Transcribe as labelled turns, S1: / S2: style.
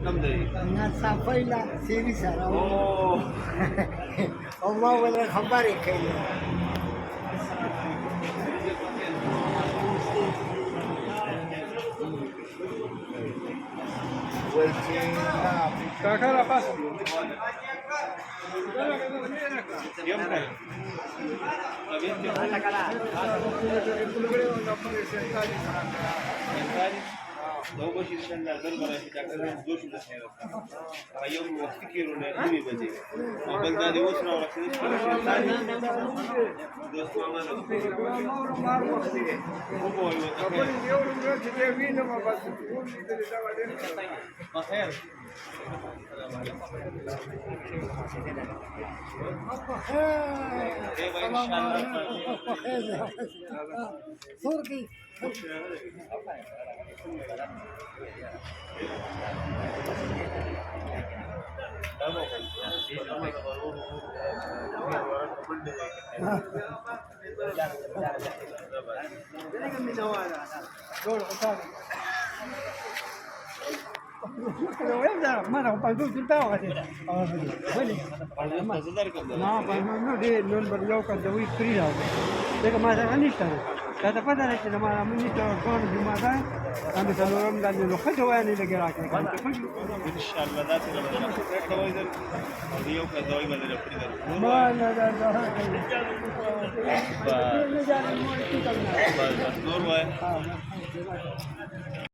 S1: كم دقيقة؟
S2: الناس صافيلا سيري سارة
S1: اوه
S2: الله ولا خبرك كيلو
S3: Kakak pas.
S1: يوم كم؟ لو بشي شندا دربره في داخل جوش الخير يوم افتكروا نبي بدي وبلدادي وصلنا ورسلت دوست ما خير كيف ان شاء الله
S2: تركي
S3: Mana pagod kita kasi. Na pagod di non berjauh ke Jawa Krida. Jadi masa kan itu. Kata pada nanti nama minister kon di mana kami selalu dan dulu kerja ini lagi rakyat.
S1: ان شاء الله ذات الوقت اليوم كدوي بدل
S3: Mana dan
S1: بس دور واحد